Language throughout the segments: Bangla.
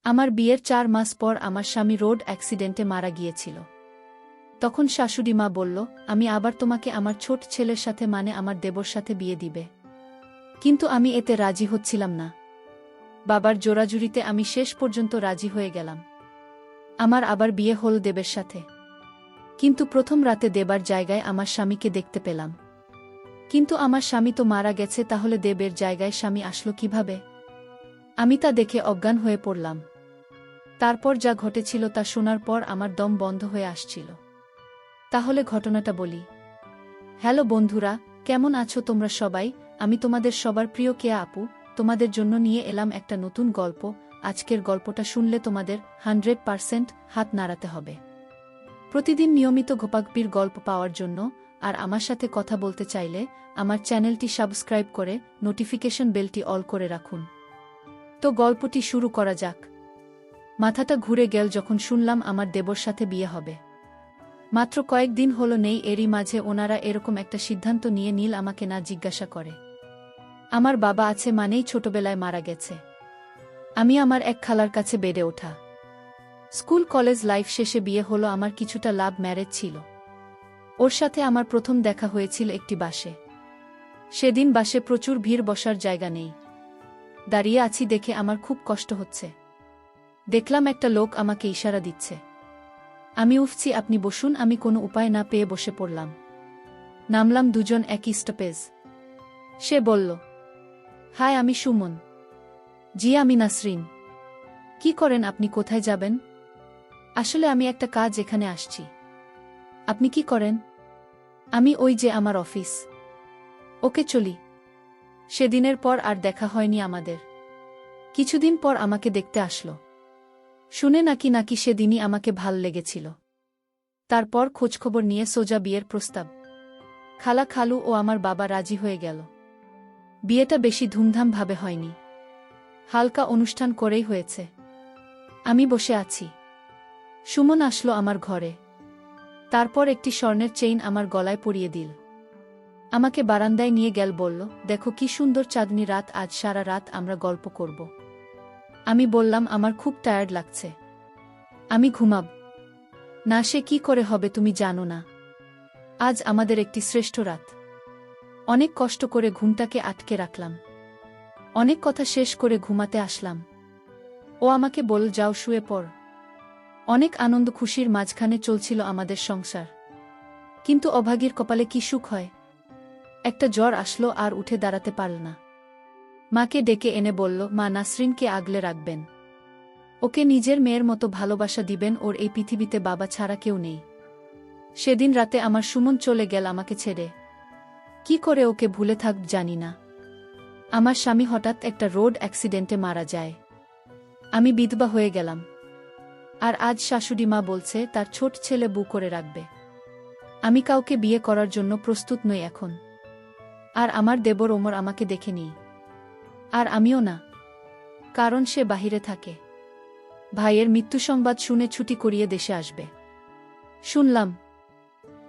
আমার বিয়ের ৪ মাস পর আমার স্বামী রোড অ্যাক্সিডেন্টে মারা গিয়েছিল। তখন শাশুড়ি মা বলল, আমি আবার তোমাকে আমার ছোট ছেলের সাথে মানে আমার দেবর সাথে বিয়ে দিবে। কিন্তু আমি এতে রাজি হচ্ছিলাম না। বাবার জোরাজুরিতে আমি শেষ পর্যন্ত রাজি হয়ে গেলাম। আমার আবার বিয়ে হল দেবের সাথে। কিন্তু প্রথম রাতে দেবার জায়গায় আমার স্বামীকে দেখতে পেলাম। কিন্তু আমার স্বামী তো মারা গেছে, তাহলে দেবের জায়গায় স্বামী আসলো কিভাবে? আমি তা দেখে অজ্ঞান হয়ে পড়লাম। তারপর যা ঘটেছিল তা শোনার পর আমার দম বন্ধ হয়ে আসছিল। তাহলে ঘটনাটা বলি। হ্যালো বন্ধুরা, কেমন আছো তোমরা সবাই? আমি তোমাদের সবার প্রিয় কেয়া আপু, তোমাদের জন্য নিয়ে এলাম একটা নতুন গল্প। আজকের গল্পটা শুনলে তোমাদের 100% হাত নাড়াতে হবে। প্রতিদিন নিয়মিত ঘোপাগপির গল্প পাওয়ার জন্য আর আমার সাথে কথা বলতে চাইলে আমার চ্যানেলটি সাবস্ক্রাইব করে নোটিফিকেশন বেলটি অল করে রাখুন। তো গল্পটি শুরু করা যাক। মাথাটা ঘুরে গেল যখন শুনলাম আমার দেবর সাথে বিয়ে হবে। মাত্র কয়েকদিন হলো নেই, এরই মাঝে ওনারা এরকম একটা সিদ্ধান্ত নিয়ে নীল আমাকে না জিজ্ঞাসা করে। আমার বাবা আছে মানেই ছোটবেলায় মারা গেছে। আমি আমার এক খালার কাছে বেড়ে ওঠা। স্কুল কলেজ লাইফ শেষে বিয়ে হলো আমার, কিছুটা লাভ ম্যারেজ ছিল। ওর সাথে আমার প্রথম দেখা হয়েছিল একটি বাসে। সেদিন বাসে প্রচুর ভিড়, বসার জায়গা নেই। দাঁড়িয়ে আছি দেখে আমার খুব কষ্ট হচ্ছে। দেখলাম একটা লোক আমাকে ইশারা দিচ্ছে। আমি উঠছি, আপনি বসুন। আমি কোনো উপায় না পেয়ে বসে পড়লাম। নামলাম দুজন একই স্টপেজ। সে বলল, হাই, আমি সুমন। জি, আমি নাসরিন। কি করেন আপনি? কোথায় যাবেন? আসলে আমি একটা কাজ এখানে আসছি। আপনি কি করেন? আমি ওই যে আমার অফিস। ওকে, চলি। সেদিনের পর আর দেখা হয়নি আমাদের। কিছুদিন পর আমাকে দেখতে আসলো। শুনে নাকি সেদিনই আমাকে ভাল লেগেছিল। তারপর খোঁজখবর নিয়ে সোজা বিয়ের প্রস্তাব। খালা, খালু ও আমার বাবা রাজি হয়ে গেল। বিয়েটা বেশি ধুমধামভাবে হয়নি, হালকা অনুষ্ঠান করেই হয়েছে। আমি বসে আছি। সুমন আসলো আমার ঘরে। তারপর একটি স্বর্ণের চেইন আমার গলায় পরিয়ে দিল। আমাকে বারান্দায় নিয়ে গেল, বলল, দেখো কি সুন্দর চাঁদনি রাত, আজ সারা রাত আমরা গল্প করব। আমি বললাম, আমার খুব টায়ার্ড লাগছে, আমি ঘুমাব। না, সে কি করে হবে, তুমি জানো না। আজ আমাদের একটি শ্রেষ্ঠ রাত। অনেক কষ্ট করে ঘুমটাকে আটকে রাখলাম। অনেক কথা শেষ করে ঘুমাতে আসলাম। ও আমাকে বলল, যাও শুয়ে পড়। অনেক আনন্দ খুশির মাঝখানে চলছিল আমাদের সংসার। কিন্তু অভাগীর কপালে কি সুখ হয়। একটা জ্বর আসলো আর উঠে দাঁড়াতে পারল না। মাকে ডেকে এনে বলল, মা, নাসরিনকে আগলে রাখবেন। ওকে নিজের মেয়ের মতো ভালোবাসা দিবেন। ওর এই পৃথিবীতে বাবা ছাড়া কেউ নেই। সেদিন রাতে আমার সুমন চলে গেল আমাকে ছেড়ে। কি করে ওকে ভুলে থাক জানি না। আমার স্বামী হঠাৎ একটা রোড অ্যাক্সিডেন্টে মারা যায়। আমি বিধবা হয়ে গেলাম। আর আজ শাশুড়ি মা বলছে তার ছোট ছেলে বউ করে রাখবে। আমি কাউকে বিয়ে করার জন্য প্রস্তুত নই এখন। আর আমার দেবর ওমর আমাকে দেখেনি। আর আমিও না, কারণ সে বাহিরে থাকে। ভাইয়ের মৃত্যু সংবাদ শুনে ছুটি করিয়ে দেশে আসবে শুনলাম।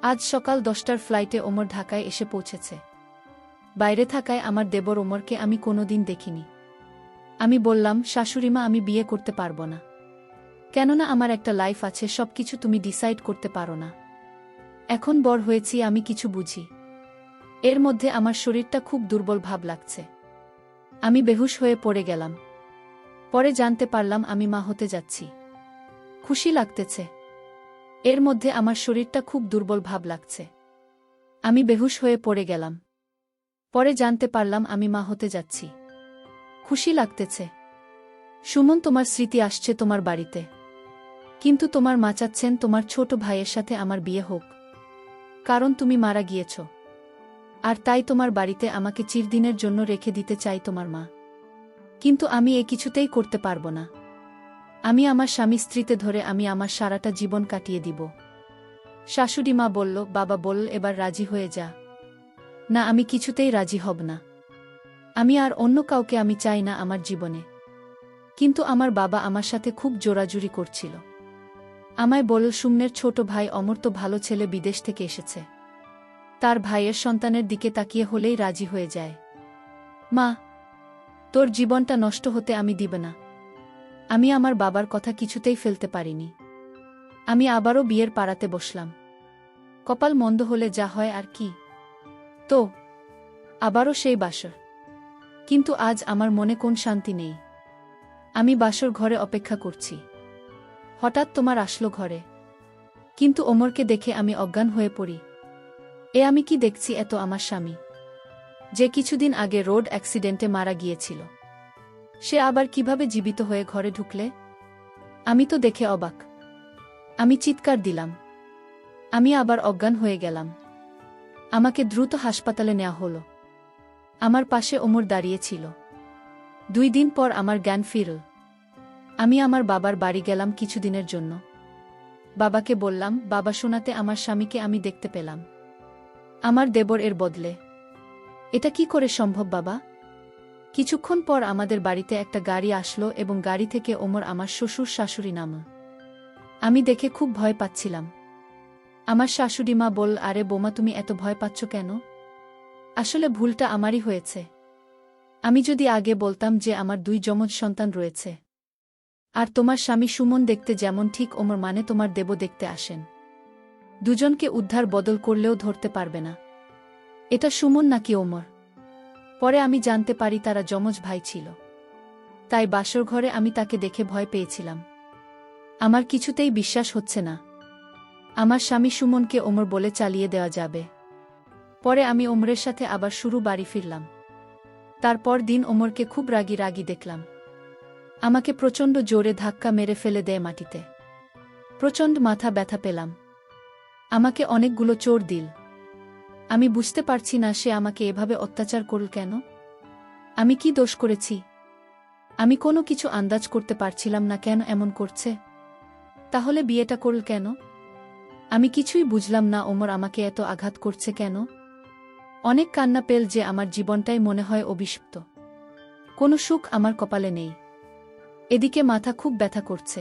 আজ সকাল 10টার ফ্লাইটে ওমর ঢাকায় এসে পৌঁছেছে। বাইরে থাকায় আমার দেবর ওমরকে আমি কোনোদিন দেখিনি। আমি বললাম, শাশুড়িমা, আমি বিয়ে করতে পারবো না। কেননা আমার একটা লাইফ আছে, সবকিছু তুমি ডিসাইড করতে পারো না। এখন বড় হয়েছি, আমি কিছু বুঝি। এর মধ্যে আমার শরীরটা খুব দুর্বল ভাব লাগছে। আমি বেহুশ হয়ে পড়ে গেলাম। পরে জানতে পারলাম আমি মা হতে যাচ্ছি। খুশি লাগতেছে। এর মধ্যে আমার শরীরটা খুব দুর্বল ভাব লাগছে। আমি বেহুশ হয়ে পড়ে গেলাম। পরে জানতে পারলাম আমি মা হতে যাচ্ছি। খুশি লাগতেছে। সুমন, তোমার স্মৃতি আসছে তোমার বাড়িতে। কিন্তু তোমার মা চাচ্ছেন তোমার ছোট ভাইয়ের সাথে আমার বিয়ে হোক। কারণ তুমি মারা গিয়েছ। আর তাই তোমার বাড়িতে আমাকে চিরদিনের জন্য রেখে দিতে চাই তোমার মা। কিন্তু আমি এ কিছুতেই করতে পারবো না। আমি আমার স্বামী স্ত্রীতে ধরে আমি আমার সারাটা জীবন কাটিয়ে দিব। শাশুড়ি মা বলল, বাবা বলল, এবার রাজি হয়ে যা। না, আমি কিছুতেই রাজি হব না। আমি আর অন্য কাউকে আমি চাই না আমার জীবনে। কিন্তু আমার বাবা আমার সাথে খুব জোরাজুরি করছিল। আমায় বলল, সুমনের ছোট ভাই অমর তো ভালো ছেলে, বিদেশ থেকে এসেছে। তার ভাইয়ের সন্তানের দিকে তাকিয়ে হলেই রাজি হয়ে যায়। মা, তোর জীবনটা নষ্ট হতে আমি দিব না। আমি আমার বাবার কথা কিছুতেই ফেলতে পারিনি। আমি আবারও বিয়ের পাড়াতে বসলাম। কপাল মন্দ হলে যা হয় আর কি। তো আবারও সেই বাসর। কিন্তু আজ আমার মনে কোন শান্তি নেই। আমি বাসর ঘরে অপেক্ষা করছি। হঠাৎ তোমার আসলো ঘরে। কিন্তু ওমরকে দেখে আমি অজ্ঞান হয়ে পড়ি। আমি কি দেখছি, এত আমার স্বামী, যে কিছুদিন আগে রোড অ্যাক্সিডেন্টে মারা গিয়েছিল, সে আবার কিভাবে জীবিত হয়ে ঘরে ঢুকলে? আমি তো দেখে অবাক। আমি চিৎকার দিলাম। আমি আবার অজ্ঞান হয়ে গেলাম। আমাকে দ্রুত হাসপাতালে নেওয়া হলো। আমার পাশে ওমর দাঁড়িয়ে ছিল। 2 দিন পর আমার জ্ঞান ফিরল। আমি আমার বাবার বাড়ি গেলাম কিছুদিনের জন্য। বাবাকে বললাম, বাবা, শোনাতে আমার স্বামীকে আমি দেখতে পেলাম। আমার দেবর এর বদলে। এটা কি করে সম্ভব বাবা? কিছুক্ষণ পর আমাদের বাড়িতে একটা গাড়ি আসলো এবং গাড়ি থেকে ওমর আমার শ্বশুর শাশুড়ি নামল। আমি দেখে খুব ভয় পাচ্ছিলাম। আমার শাশুড়ি মা বলল, আরে বোমা, তুমি এত ভয় পাচ্ছ কেন? আসলে ভুলটা আমারই হয়েছে। আমি যদি আগে বলতাম যে আমার 2 যমজ সন্তান রয়েছে, আর তোমার স্বামী সুমন দেখতে যেমন ঠিক ওমর মানে তোমার দেব দেখতে আসেন, দুজনকে উদ্ধার বদল করলেও ধরতে পারবে না এটা সুমন নাকি ওমর। পরে আমি জানতে পারি তারা যমজ ভাই ছিল। তাই বাসর ঘরে আমি তাকে দেখে ভয় পেয়েছিলাম। আমার কিছুতেই বিশ্বাস হচ্ছে না আমার স্বামী সুমনকে ওমর বলে চালিয়ে দেওয়া যাবে। পরে আমি ওমরের সাথে আবার শুরু বাড়ি ফিরলাম। তারপর দিন ওমরকে খুব রাগী রাগী দেখলাম। আমাকে প্রচণ্ড জোরে ধাক্কা মেরে ফেলে দেয় মাটিতে। প্রচণ্ড মাথা ব্যথা পেলাম। আমাকে অনেকগুলো চোর দিল। আমি বুঝতে পারছি না সে আমাকে এভাবে অত্যাচার করল কেন। আমি কি দোষ করেছি? আমি কোনো কিছু আন্দাজ করতে পারছিলাম না কেন এমন করছে। তাহলে বিয়েটা করল কেন? আমি কিছুই বুঝলাম না। ওমর আমাকে এত আঘাত করছে কেন? অনেক কান্না পেল যে আমার জীবনটাই মনে হয় অভিশপ্ত। কোনো সুখ আমার কপালে নেই। এদিকে মাথা খুব ব্যথা করছে।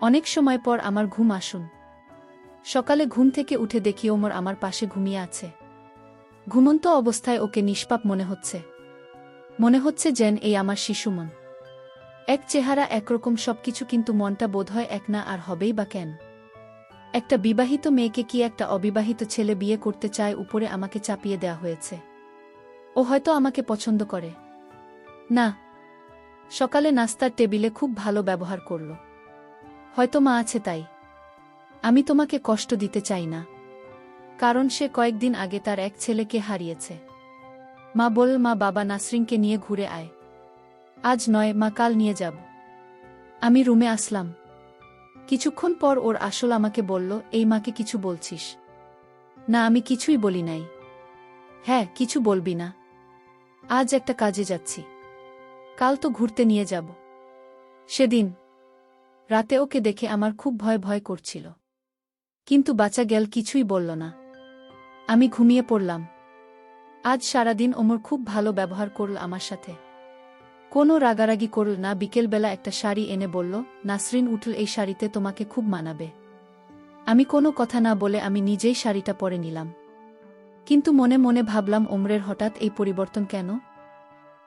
অনেক সময় পর আমার ঘুম আসুন। সকালে ঘুম থেকে উঠে দেখি ওমর আমার পাশে ঘুমিয়ে আছে। ঘুমন্ত অবস্থায় ওকে নিষ্পাপ মনে হচ্ছে। মনে হচ্ছে যেন এই আমার শিশুমন। এক চেহারা একরকম সবকিছু, কিন্তু মনটা বোধহয় এক না, আর হবেই বা কেন? একটা বিবাহিত মেয়েকে কি একটা অবিবাহিত ছেলে বিয়ে করতে চায়? উপরে আমাকে চাপিয়ে দেয়া হয়েছে। ও হয়তো আমাকে পছন্দ করে না। সকালে নাস্তার টেবিলে খুব ভালো ব্যবহার করল। হয়তো মা আছে তাই। আমি তোমাকে কষ্ট দিতে চাই না, কারণ সে কয়েকদিন আগে তার এক ছেলেকে হারিয়েছে। মা বলল, মা, বাবা নাসরিনকে নিয়ে ঘুরে আয়। আজ নয় মা, কাল নিয়ে যাব। আমি রুমে আসলাম। কিছুক্ষণ পর ওর আসল আমাকে বলল, এই মাকে কিছু বলছিস? না, আমি কিছুই বলি নাই। হ্যাঁ, কিছু বলবি না? আজ একটা কাজে যাচ্ছি, কাল তো ঘুরতে নিয়ে যাব। সেদিন রাতে ওকে দেখে আমার খুব ভয় ভয় করছিল, কিন্তু বাঁচা গেল, কিছুই বলল না। আমি ঘুমিয়ে পড়লাম। আজ সারাদিন ওমর খুব ভালো ব্যবহার করল আমার সাথে। কোনো রাগারাগি করল না। বিকেলবেলা একটা শাড়ি এনে বলল, নাসরিন, উঠল, এই শাড়িতে তোমাকে খুব মানাবে। আমি কোনো কথা না বলে আমি নিজেই শাড়িটা পরে নিলাম। কিন্তু মনে মনে ভাবলাম, ওমরের হঠাৎ এই পরিবর্তন কেন?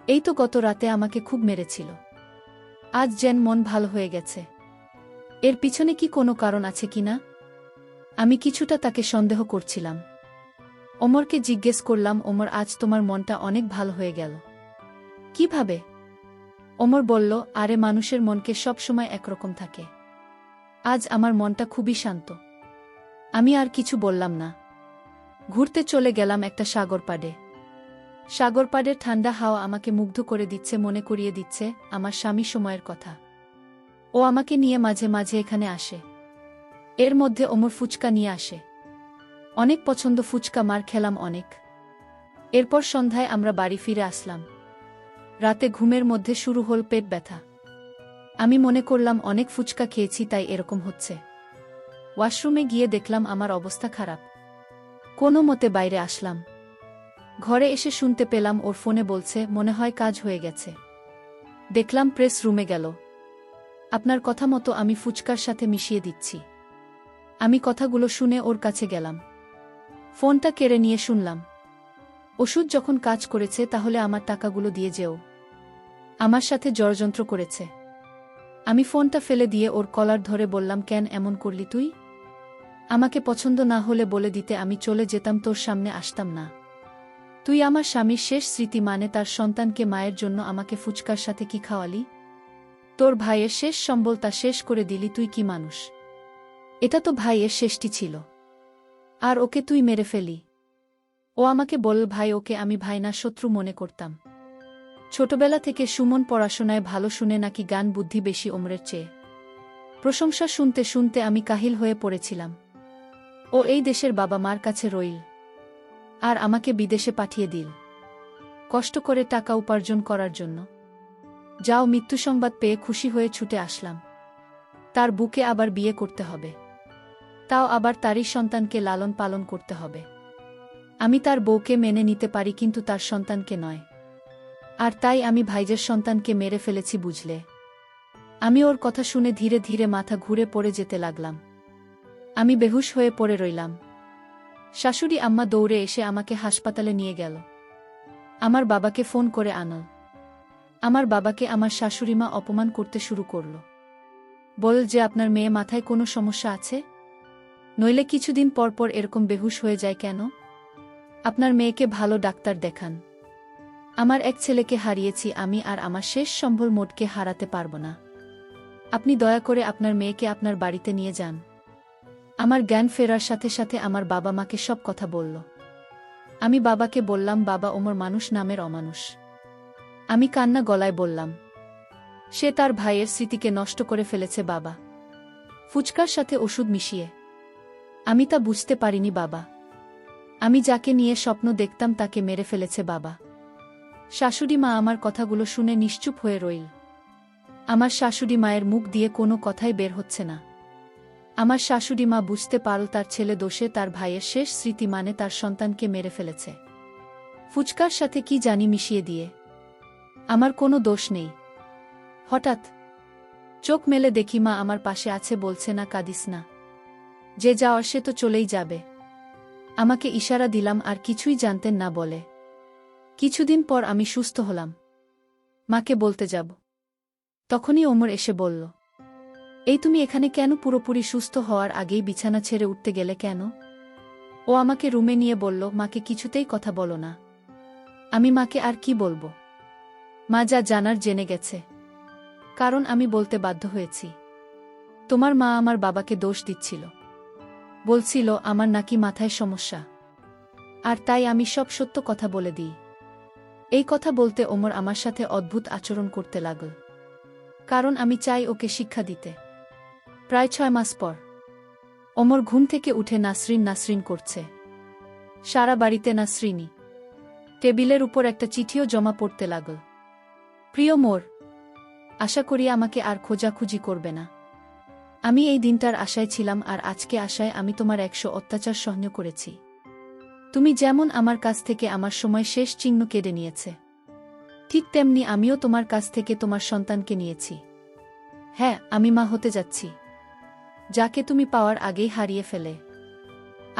এই তো গত রাতে আমাকে খুব মেরেছিল। আজ যেন মন ভালো হয়ে গেছে। এর পিছনে কি কোনো কারণ আছে কিনা? আমি কিছুটা তাকে সন্দেহ করছিলাম। ওমরকে জিজ্ঞেস করলাম, ওমর, আজ তোমার মনটা অনেক ভালো হয়ে গেল, কিভাবে? ওমর বলল, আরে, মানুষের মনকে সব সময় একরকম থাকে। আজ আমার মনটা খুবই শান্ত। আমি আর কিছু বললাম না। ঘুরতে চলে গেলাম একটা সাগরপাড়ে। সাগরপাড়ের ঠান্ডা হাওয়া আমাকে মুগ্ধ করে দিচ্ছে, মনে করিয়ে দিচ্ছে আমার স্বামী সময়ের কথা। ও আমাকে নিয়ে মাঝে মাঝে এখানে আসে। এর মধ্যে ওমর ফুচকা নিয়ে আসে। অনেক পছন্দ ফুচকা, মার খেলাম অনেক। এরপর সন্ধ্যায় আমরা বাড়ি ফিরে আসলাম। রাতে ঘুমের মধ্যে শুরু হল পেট ব্যথা। আমি মনে করলাম অনেক ফুচকা খেয়েছি, তাই এরকম হচ্ছে। ওয়াশরুমে গিয়ে দেখলাম আমার অবস্থা খারাপ। কোনো মতে বাইরে আসলাম। ঘরে এসে শুনতে পেলাম ওর ফোনে বলছে, মনে হয় কাজ হয়ে গেছে। দেখলাম প্রেস রুমে গেল। আপনার কথা মতো আমি ফুচকার সাথে মিশিয়ে দিচ্ছি। আমি কথাগুলো শুনে ওর কাছে গেলাম। ফোনটা কেড়ে নিয়ে শুনলাম, ওষুধ যখন কাজ করেছে তাহলে আমার টাকাগুলো দিয়ে যেও। আমার সাথে ষড়যন্ত্র করেছে। আমি ফোনটা ফেলে দিয়ে ওর কলার ধরে বললাম, কেন এমন করলি তুই? আমাকে পছন্দ না হলে বলে দিতে, আমি চলে যেতাম, তোর সামনে আসতাম না। তুই আমার স্বামীর শেষ স্মৃতি মানে তার সন্তানকে মায়ের জন্য আমাকে ফুচকার সাথে কি খাওয়ালি? তোর ভাইয়ের শেষ সম্বল তা শেষ করে দিলি, তুই কি মানুষ? এটা তো ভাইয়ের শেষটি ছিল, আর ওকে তুই মেরে ফেলি। ও আমাকে বল, ভাই, ওকে আমি ভাই না শত্রু মনে করতাম। ছোটবেলা থেকে সুমন পড়াশোনায় ভালো, শুনে নাকি গান বুদ্ধি বেশি ওমরের চেয়ে। প্রশংসা শুনতে শুনতে আমি কাহিল হয়ে পড়েছিলাম। ও এই দেশের বাবা মার কাছে রইল, আর আমাকে বিদেশে পাঠিয়ে দিল কষ্ট করে টাকা উপার্জন করার জন্য। যাও, মৃত্যু সংবাদ পেয়ে খুশি হয়ে ছুটে আসলাম। তার বুকে আবার বিয়ে করতে হবে, তাও আবার তারই সন্তানকে লালন পালন করতে হবে। আমি তার বউকে মেনে নিতে পারি, কিন্তু তার সন্তানকে নয়। আর তাই আমি ভাইজের সন্তানকে মেরে ফেলেছি, বুঝলে? আমি ওর কথা শুনে ধীরে ধীরে মাথা ঘুরে পড়ে যেতে লাগলাম। আমি বেহুশ হয়ে পড়ে রইলাম। শাশুড়ি আম্মা দৌড়ে এসে আমাকে হাসপাতালে নিয়ে গেল। আমার বাবাকে ফোন করে আনল। আমার বাবাকে আমার শাশুড়িমা অপমান করতে শুরু করল। বল যে, আপনার মেয়ে মাথায় কোনো সমস্যা আছে? নইলে কিছুদিন পর পর এরকম বেহুশ হয়ে যায় কেন? আপনার মেয়েকে ভালো ডাক্তার দেখান। আমার এক ছেলেকে হারিয়েছি আমি, আর আমার শেষ সম্বল মোটকে হারাতে পারব না। আপনি দয়া করে আপনার মেয়েকে আপনার বাড়িতে নিয়ে যান। আমার জ্ঞান ফেরার সাথে সাথে আমার বাবা মাকে সব কথা বলল। আমি বাবাকে বললাম, বাবা, ওমর মানুষ নামের অমানুষ। আমি কান্না গলায় বললাম, সে তার ভাইয়ের স্মৃতিকে নষ্ট করে ফেলেছে বাবা, ফুচকার সাথে ওষুধ মিশিয়ে। আমি তা বুঝতে পারিনি বাবা। আমি যাকে নিয়ে স্বপ্ন দেখতাম তাকে মেরে ফেলেছে বাবা। শাশুড়ি মা আমার কথাগুলো শুনে নিশ্চুপ হয়ে রইল। আমার শাশুড়ি মায়ের মুখ দিয়ে কোনো কথাই বের হচ্ছে না। আমার শাশুড়ি মা বুঝতে পারল তার ছেলে দোষে তার ভাইয়ের শেষ স্মৃতি মানে তার সন্তানকে মেরে ফেলেছে, ফুচকার সাথে কি জানি মিশিয়ে দিয়ে। আমার কোনো দোষ নেই। হঠাৎ চোখ মেলে দেখি মা আমার পাশে আছে, বলছে, না, কাঁদিস না, যে যাওয়ার সে তো চলেই যাবে। আমাকে ইশারা দিলাম, আর কিছুই জানতেন না বলে। কিছুদিন পর আমি সুস্থ হলাম, মাকে বলতে যাব। তখনই ওমর এসে বলল, এই তুমি এখানে কেন? পুরোপুরি সুস্থ হওয়ার আগেই বিছানা ছেড়ে উঠতে গেলে কেন? ও আমাকে রুমে নিয়ে বলল, মাকে কিছুতেই কথা বলো না। আমি মাকে আর কি বলবো? মা যা জানার জেনে গেছে, কারণ আমি বলতে বাধ্য হয়েছি। তোমার মা আমার বাবাকে দোষ দিচ্ছিল, বলছিল আমার নাকি মাথায় সমস্যা, আর তাই আমি সব সত্য কথা বলে দিই। এই কথা বলতে ওমর আমার সাথে অদ্ভুত আচরণ করতে লাগল, কারণ আমি চাই ওকে শিক্ষা দিতে। প্রায় 6 মাস পর ওমর ঘুম থেকে উঠে নাসরিন নাসরিন করছে। সারা বাড়িতে নাসরিনই। টেবিলের উপর একটা চিঠিও জমা পড়তে লাগল। প্রিয় মোর, আশা করি আমাকে আর খোঁজাখুঁজি করবে না। আমি এই দিনটার আশায় ছিলাম, আর আজকে আশায় আমি তোমার 100 অত্যাচার সহ্য করেছি। তুমি যেমন আমার কাছ থেকে আমার সময় শেষ চিহ্ন কেড়ে নিয়েছে, ঠিক তেমনি আমিও তোমার কাছ থেকে তোমার সন্তানকে নিয়েছি। হ্যাঁ, আমি মা হতে যাচ্ছি, যাকে তুমি পাওয়ার আগেই হারিয়ে ফেলে।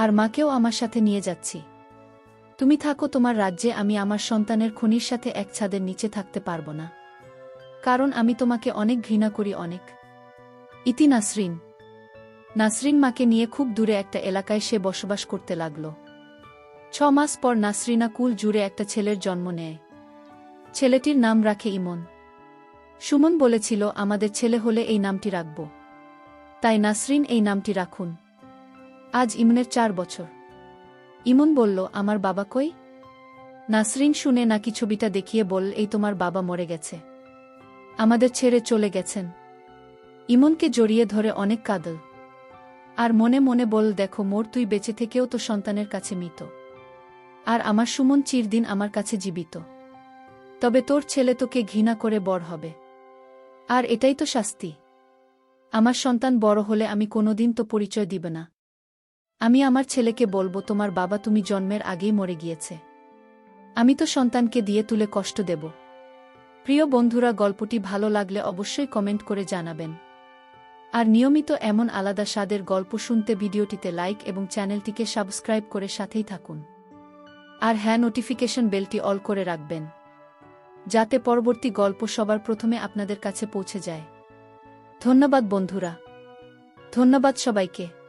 আর মাকেও আমার সাথে নিয়ে যাচ্ছি। তুমি থাকো তোমার রাজ্যে, আমি আমার সন্তানের খুনির সাথে এক ছাদের নিচে থাকতে পারব না, কারণ আমি তোমাকে অনেক ঘৃণা করি, অনেক। ইতি নাসরিন। নাসরিন মাকে নিয়ে খুব দূরে একটা এলাকায় সে বসবাস করতে লাগল। 6 মাস পর নাসরিনা কুল জুড়ে একটা ছেলের জন্ম নেয়। ছেলেটির নাম রাখে ইমন। সুমন বলেছিল, আমাদের ছেলে হলে এই নামটি রাখব, তাই নাসরিন এই নামটি রাখুন। আজ ইমনের 4 বছর। ইমন বলল, আমার বাবা কই? নাসরিন শুনে নাকি ছবিটা দেখিয়ে বলল, এই তোমার বাবা মরে গেছে, আমাদের ছেড়ে চলে গেছেন। ইমনকে জড়িয়ে ধরে অনেক কাঁদল, আর মনে মনে বল, দেখো মোর, তুই বেঁচে থেকেও তো সন্তানের কাছে মৃত, আর আমার সুমন চিরদিন আমার কাছে জীবিত। তবে তোর ছেলে তোকে ঘৃণা করে বড় হবে, আর এটাই তো শাস্তি। আমার সন্তান বড় হলে আমি কোনোদিন তো পরিচয় দিব না। আমি আমার ছেলেকে বলবো, তোমার বাবা তুমি জন্মের আগেই মরে গিয়েছে। আমি তো সন্তানকে দিয়ে তুলে কষ্ট দেব। প্রিয় বন্ধুরা, গল্পটি ভালো লাগলে অবশ্যই কমেন্ট করে জানাবেন। আর নিয়মিত এমন আলাদা স্বাদের গল্প শুনতে ভিডিওটিতে লাইক এবং চ্যানেলটিকে সাবস্ক্রাইব করে সাথেই থাকুন। আর হ্যাঁ, নোটিফিকেশন বেলটি অল করে রাখবেন, যাতে পরবর্তী গল্প সবার প্রথমে আপনাদের কাছে পৌঁছে যায়। ধন্যবাদ বন্ধুরা। ধন্যবাদ সবাইকে।